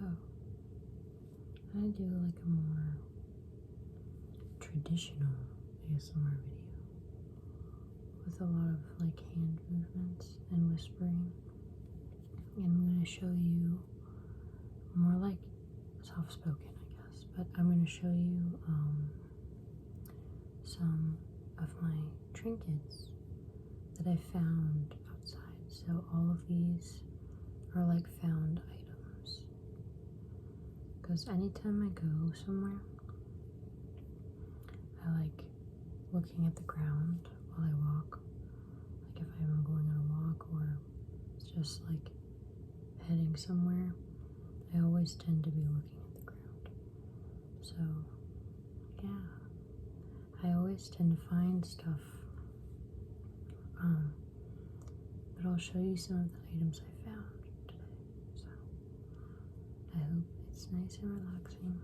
I'm gonna do like a more traditional ASMR video with a lot of like hand movements and whispering. And I'm gonna show you more like soft spoken, I guess, but I'm gonna show you some of my trinkets that I found outside. So all of these are like found items, because anytime I go somewhere, I like looking at the ground while I walk. Like if I'm going on a walk or it's just like heading somewhere, I always tend to be looking at the ground. So yeah, I always tend to find stuff. But I'll show you some of the items I found today. So I hope it's nice and relaxing.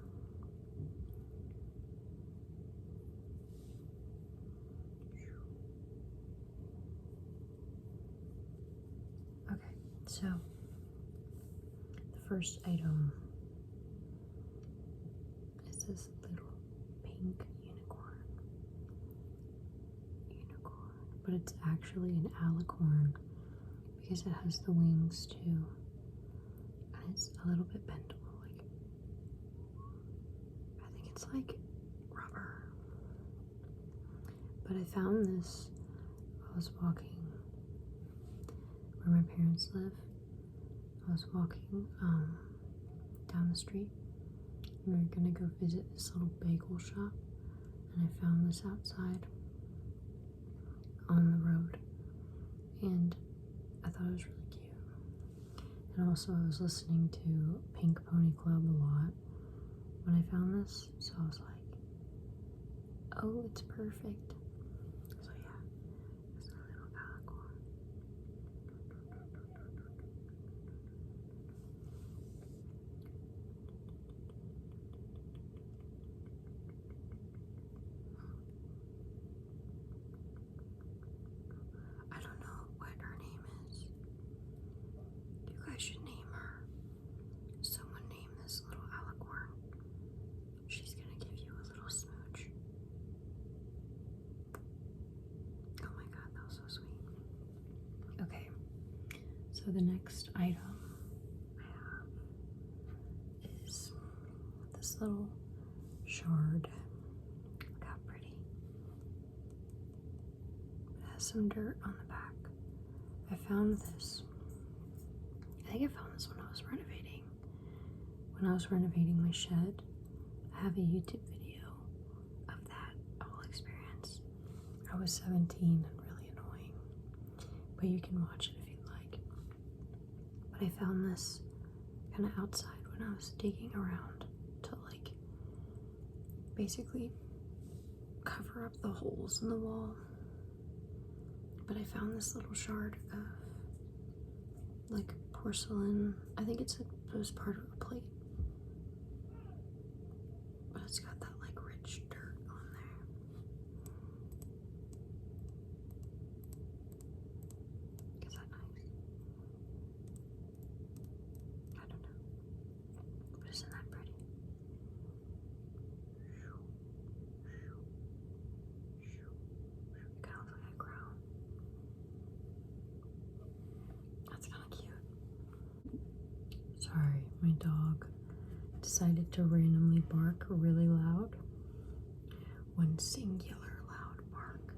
Okay, so the first item is this little pink unicorn. But it's actually an alicorn because it has the wings too, and it's a little bit bendable. Like I think it's like rubber. But I found this while I was walking where my parents live. I was walking down the street. We were gonna go visit this little bagel shop, and I found this outside on the road, and I thought it was really cute. And also I was listening to Pink Pony Club a lot when I found this, so I was like, oh, it's perfect. So yeah, it's a little alicorn. I don't know what her name is. You guys should name her. Someone name this little alicorn. She's gonna give you a little smooch. Oh my god, that was so sweet. Okay, so the next item I have is this little shard. Look how pretty. It has some dirt on the back. I found this. I think I found this when I was renovating. When I was renovating my shed, I have a YouTube video of that whole experience. I was 17 and really annoying, but you can watch it if you'd like. But I found this kind of outside when I was digging around to like basically cover up the holes in the wall. But I found this little shard of like porcelain. I think it was part of a plate, but it's got that like rich dirt on there. Is that nice? I don't know, but isn't that pretty? It kind of looks like a crown. That's kind of cute. Sorry, my dog decided to randomly bark really loud. One singular loud bark.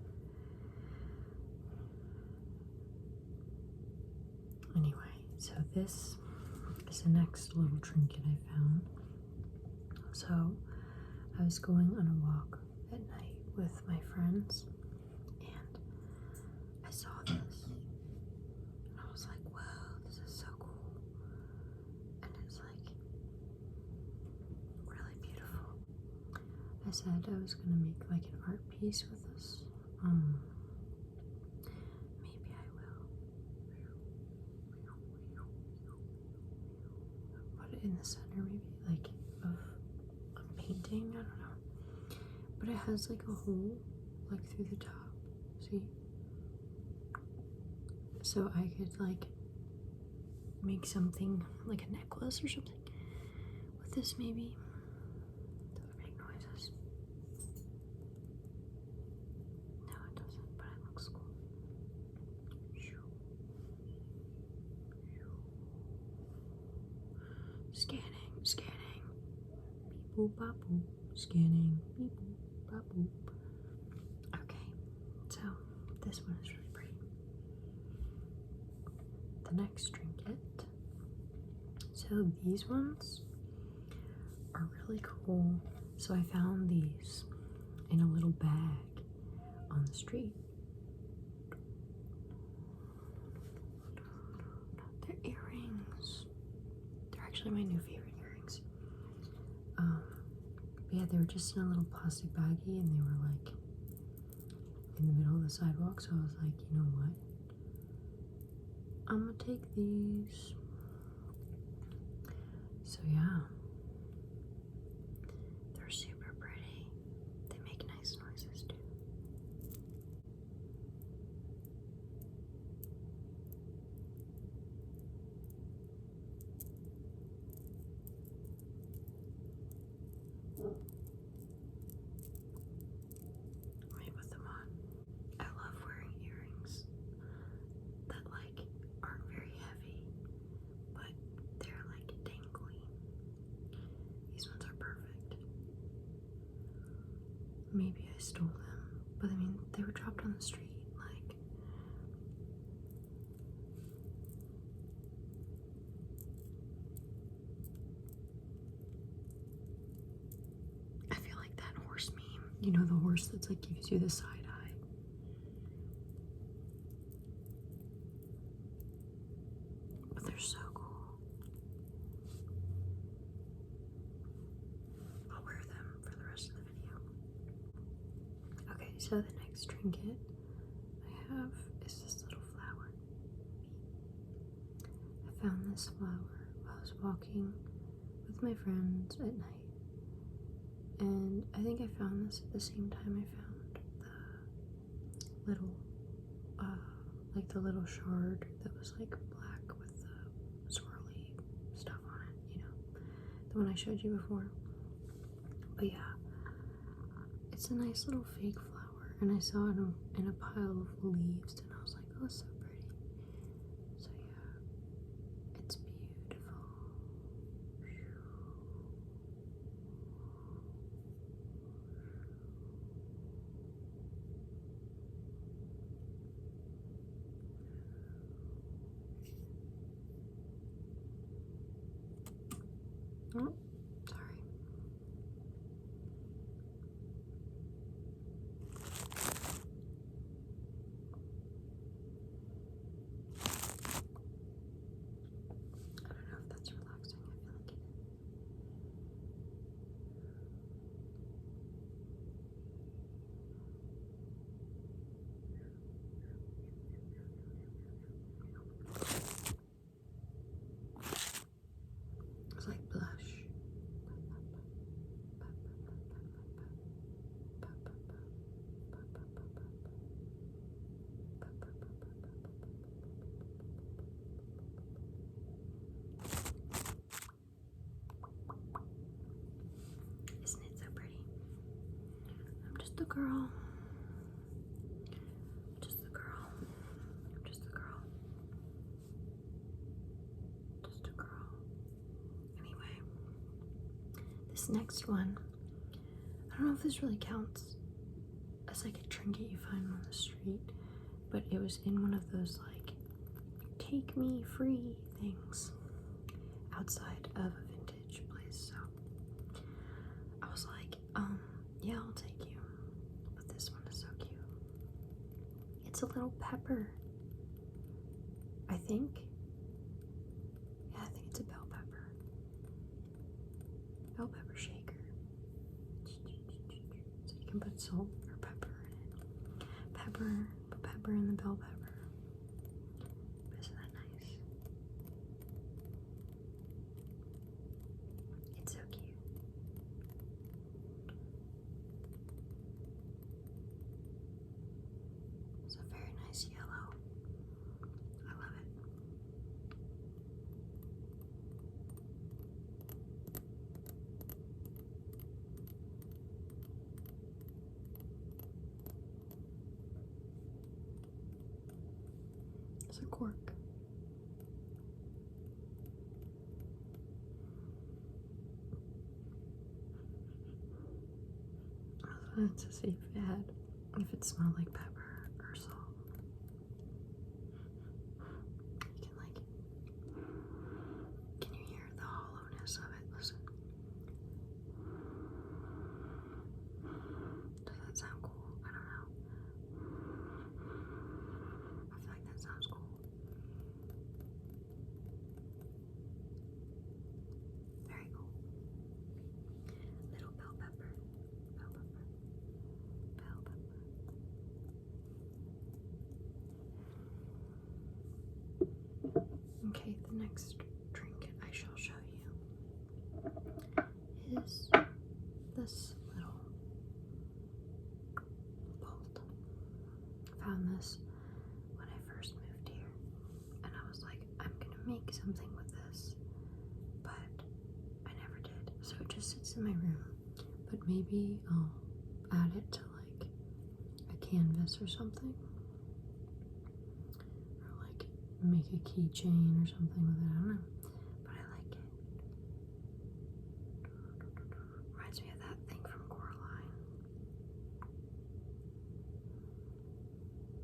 Anyway, so this is the next little trinket I found. So I was going on a walk at night with my friends, and I saw this, and I was like, wow, this is so cool. And it's like really beautiful. I said I was gonna make like an art piece with this. Maybe I will. Put it in the center, maybe like of a painting. I don't know. But it has like a hole like through the top. See? So I could like make something like a necklace or something this maybe. Does it make noises? No, it doesn't, but it looks cool. Scanning, scanning. Beep boop bop boop. Scanning. Beep boop bop boop. Okay, so this one is really pretty. The next trinket. So these ones are really cool. So I found these in a little bag on the street. They're earrings. They're actually my new favorite earrings. But yeah, they were just in a little plastic baggie and they were like in the middle of the sidewalk. So I was like, you know what? I'm gonna take these. So yeah, they're super pretty. They make nice noises too. Let me put them on. I love wearing earrings that like aren't very heavy, but they're like dangly. These ones are perfect. Maybe I stole them, but I mean, they were dropped on the street. Like, I feel like that horse meme. You know, the horse that's like gives you the side eye. But they're so cool. I'll wear them for the rest of the video. Okay, so the next trinket I have is this little flower. I found this flower while I was walking with my friends at night. And I think I found this at the same time I found the little, like the little shard that was like black with the swirly stuff on it, you know, the one I showed you before. But yeah, it's a nice little fake flower, and I saw it in a pile of leaves, and I was like, oh, it's so pretty. So yeah, it's beautiful. Oh, sorry. I don't know if that's relaxing. I feel like it is. It's like blush. Isn't it so pretty? I'm just a girl. Just a girl. I'm just a girl. Just a girl. Anyway, this next one, I don't know if this really counts as like a trinket you find on the street, but it was in one of those like take me free things outside of a vintage place. So I was like, yeah, I'll take you. But this one is so cute. It's a little pepper, I think. Yeah, I think it's a bell pepper. Bell pepper shaker. So you can put salt or pepper in it. Put pepper in the bell pepper. Isn't that nice? It's so cute. It's a very nice yellow. I love it. has a cork. I wanted to see if it smelled like pepper or salt. You can can you hear the hollowness of it? Listen. Does that sound cool? I don't know. I feel like that sounds cool. Very cool. Little bell pepper. Bell pepper. Bell pepper. Okay, the next trinket I shall show you is this little bolt. I found this when I first moved here, and I was like, I'm gonna make something with this, but I never did. So it just sits in my room, but maybe I'll add it to like a canvas or something, or like make a keychain or something with it. I don't know, but I like it. Reminds me of that thing from Porcelain.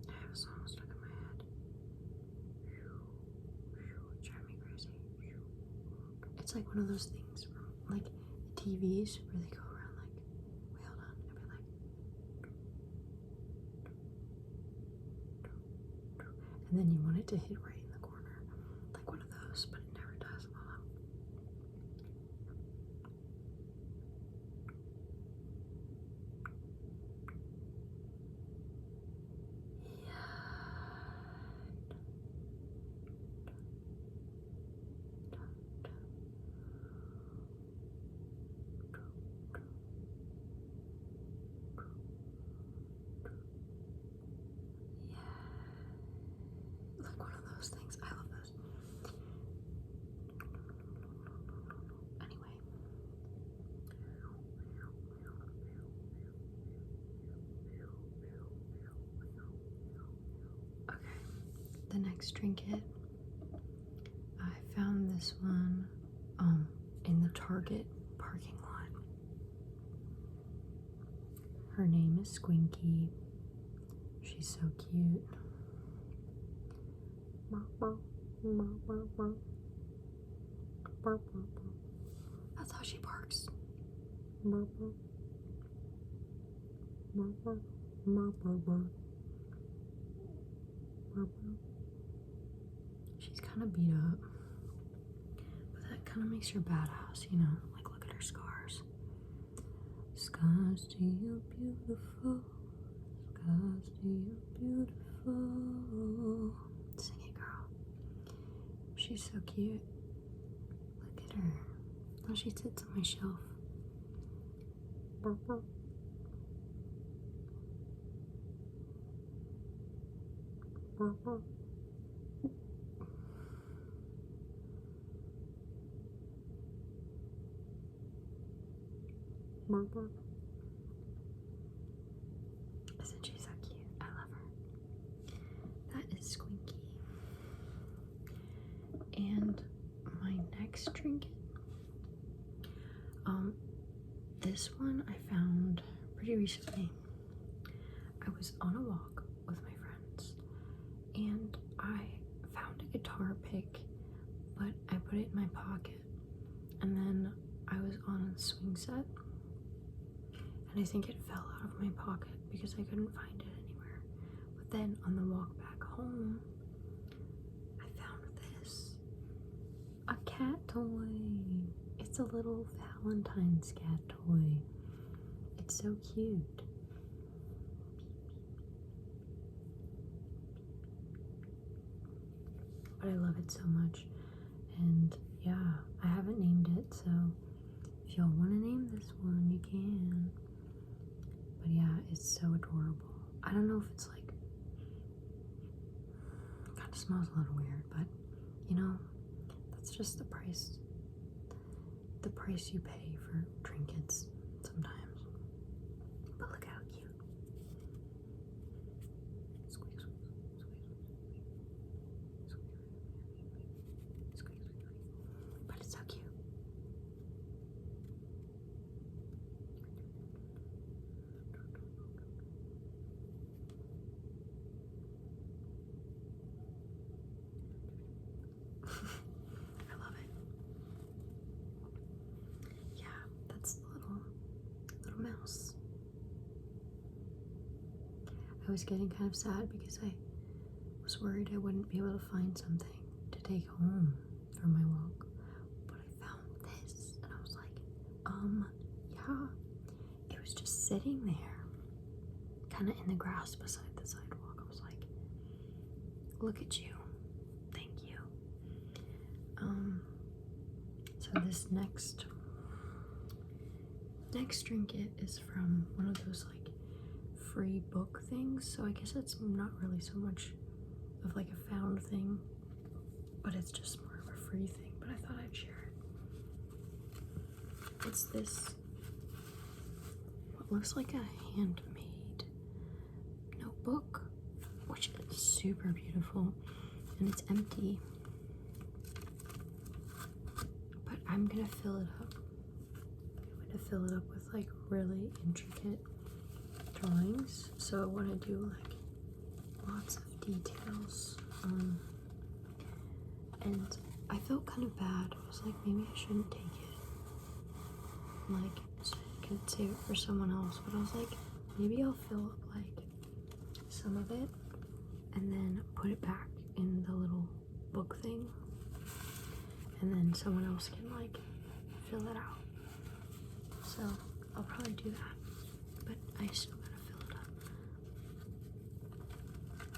I have a song stuck in my head. It's driving me crazy. It's like one of those things from like TVs where they go around like, wait, hold on, I'll be like, and then you want it to hit right in the corner, like one of those, but it never does. Hold on. Like one of those things. I love those. Anyway. Okay. The next trinket. I found this one in the Target parking lot. Her name is Squinky. She's so cute. That's how she barks. She's kind of beat up, but that kind of makes her badass, you know? Like, look at her scars. Scars to you, beautiful. Scars to you, beautiful. Sing it, girl. She's so cute. Look at her. Now she sits on my shelf. Isn't she so cute? I love her. That is Squinky. And my next trinket, this one I found pretty recently. I was on a walk with my friends and I found a guitar pick, but I put it in my pocket, and then I was on a swing set and I think it fell out of my pocket because I couldn't find it anywhere. But then on the walk back home, I found this. A cat toy. It's a little Valentine's cat toy. It's so cute. But I love it so much. And yeah, I haven't named it, so if y'all want to name this one, you can. But yeah, it's so adorable. I don't know if it's like, it kind of smells a little weird, but you know, that's just the price you pay for trinkets sometimes. But look how cute. Squeak, squeak, squeak, squeak. I was getting kind of sad because I was worried I wouldn't be able to find something to take home for my walk. But I found this and I was like, yeah. It was just sitting there, kind of in the grass beside the sidewalk. I was like, look at you. Thank you. So this next trinket is from one of those like free book things. So I guess it's not really so much of like a found thing, but it's just more of a free thing. But I thought I'd share it. It's this, what looks like a handmade notebook, which is super beautiful, and it's empty. But I'm gonna fill it up. I'm gonna fill it up with like really intricate drawings. So I want to do like lots of details. And I felt kind of bad. I was like, maybe I shouldn't take it. Like, so I could save it for someone else. But I was like, maybe I'll fill up like some of it and then put it back in the little book thing. And then someone else can like fill it out. So I'll probably do that. But I still gotta fill it up.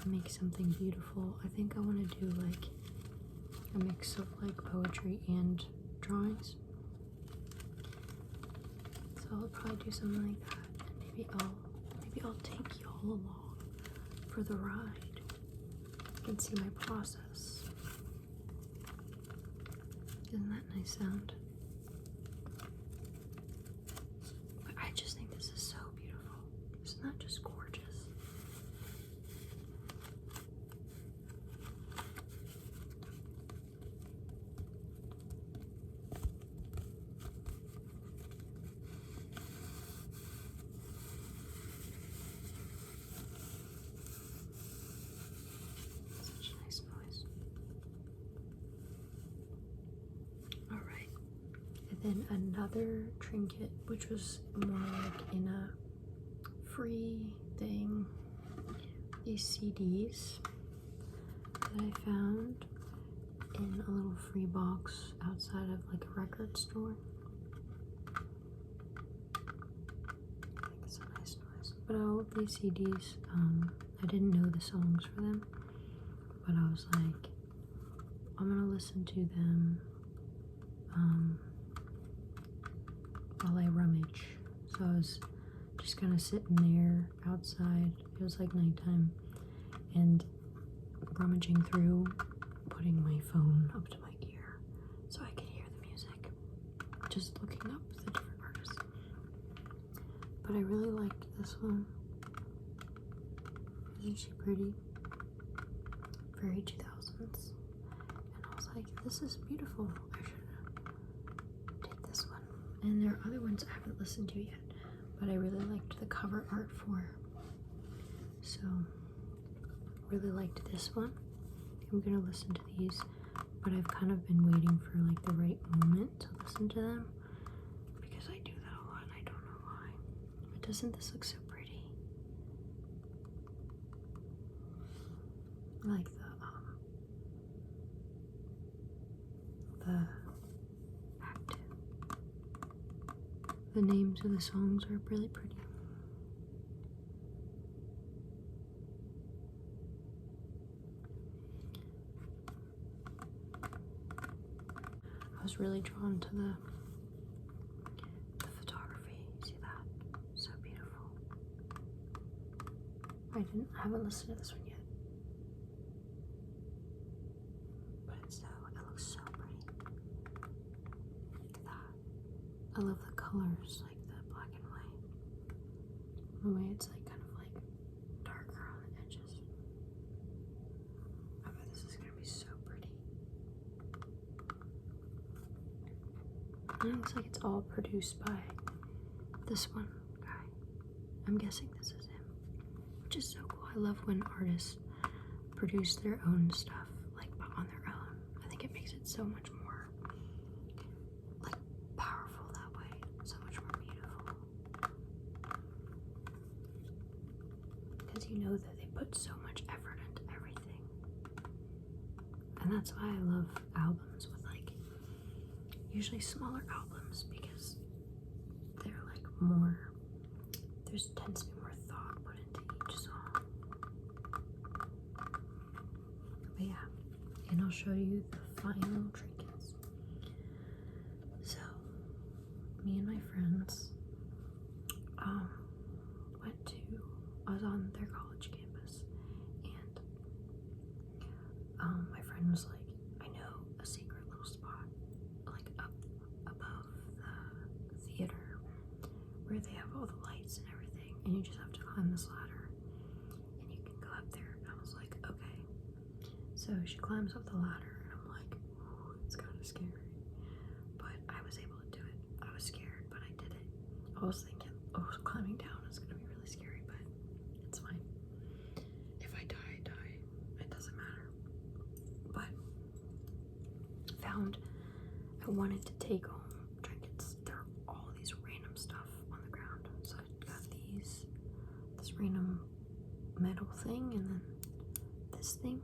Make something beautiful. I think I want to do like a mix of like poetry and drawings. So I'll probably do something like that. And maybe I'll take y'all along for the ride. You can see my process. Isn't that nice sound? But I just think this is so beautiful. Isn't that just gorgeous? Such a nice noise. Alright. And then another trinket, which was more like in a free thing. These CDs that I found in a little free box outside of like a record store. I think it's a nice noise. But all of these CDs, I didn't know the songs for them, but I was like, I'm gonna listen to them while I rummage. So I was just kind of sitting there outside. It was like nighttime, and rummaging through, putting my phone up to my ear so I could hear the music, just looking up the different artists. But I really liked this one. Isn't she pretty? Very 2000s. And I was like, this is beautiful. I should take this one. And there are other ones I haven't listened to yet, but I really liked the cover art for. So, really liked this one. I'm gonna listen to these, but I've kind of been waiting for like the right moment to listen to them, because I do that a lot and I don't know why. But doesn't this look so pretty? Like the names of the songs are really pretty. I was really drawn to the photography. See that? So beautiful. I haven't listened to this one yet. But it looks so pretty. Look at that. I love the colors, like the black and white. The way it's like kind of like darker on the edges. I bet this is gonna be so pretty. And it looks like it's all produced by this one guy. I'm guessing this is him, which is so cool. I love when artists produce their own stuff, like on their own. I think it makes it so much more like powerful that way, so much more beautiful. Because you know that they put so much effort into everything. And that's why I love albums with like, usually smaller albums, because they're like more, there tends to be more thought put into each song. But yeah, and I'll show you the final trinkets. So, me and my friends I was on their college campus, and my friend was like, I know a secret little spot, like up above the theater, where they have all the lights and everything, and you just have to climb this ladder, and you can go up there. And I was like, okay. So she climbs up the ladder, and I'm like, ooh, it's kind of scary. But I was able to do it. I was scared, but I did it. I was thinking, oh, climbing down is going to be really scary, but it's fine. If I die, I die. It doesn't matter. But I wanted to take home trinkets. There are all these random stuff on the ground. So I got this random metal thing, and then this thing.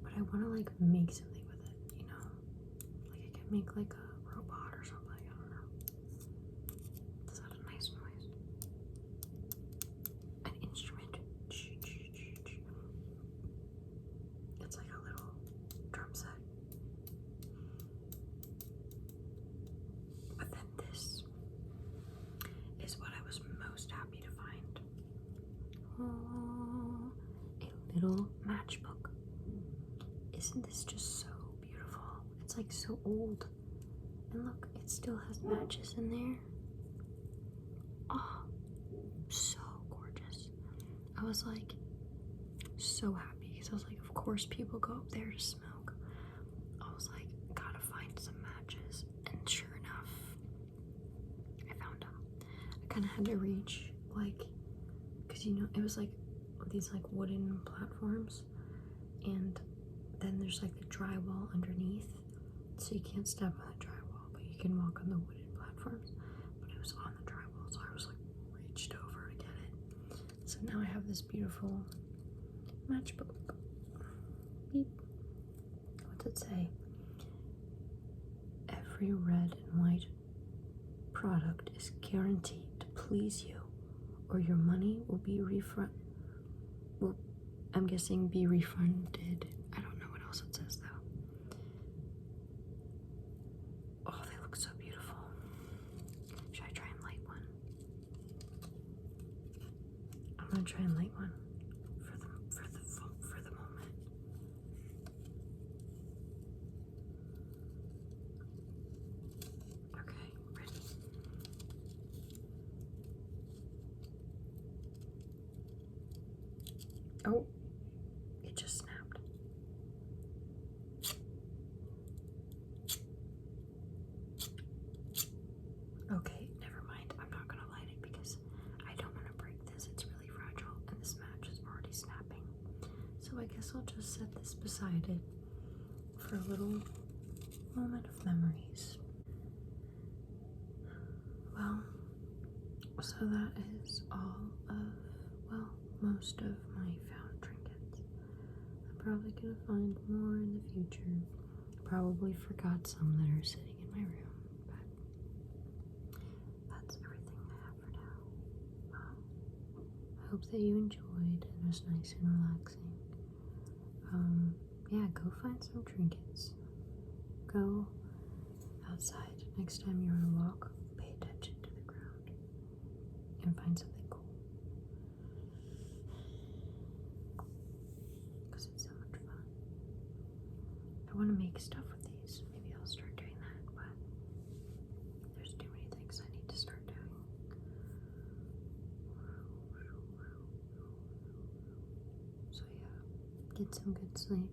But I want to like make something with it, you know? Like I can make like a robot or something. I don't know. Is that a nice noise? An instrument. It's like a little drum set. But then this is what I was most happy to find. Oh, a little matchbook. Isn't this just so beautiful? It's like so old. And look, it still has matches in there. Oh, so gorgeous. I was like so happy because I was like, of course people go up there to smoke. I was like, gotta find some matches. And sure enough, I found them. I kind of had to reach, like, because you know, it was like these like wooden platforms, and then there's like the drywall underneath, so you can't step on the drywall, but you can walk on the wooden platforms. But it was on the drywall, so I was like reached over to get it. So now I have this beautiful matchbook. Beep. What's it say? Every red and white product is guaranteed to please you, or your money will be refunded. Well, I'm guessing be refunded. I don't know what else it says though. Oh, they look so beautiful. Should I try and light one? I'm gonna try and light one for the moment. Okay, ready. Oh, it just snapped. Okay, never mind. I'm not gonna light it because I don't want to break this. It's really fragile, and this match is already snapping. So I guess I'll just set this beside it for a little moment of memories. Well, so that is all of, well, most of my found trinkets. I'm probably gonna find more in the future. Probably forgot some that are sitting in my room, but that's everything I have for now. I hope that you enjoyed. It was nice and relaxing. Yeah, go find some trinkets. Go outside. Next time you're on a walk, pay attention to the ground and find something cool. Because it's so much fun. I want to make stuff with these. Maybe I'll start doing that, but there's too many things I need to start doing. So yeah, get some good sleep.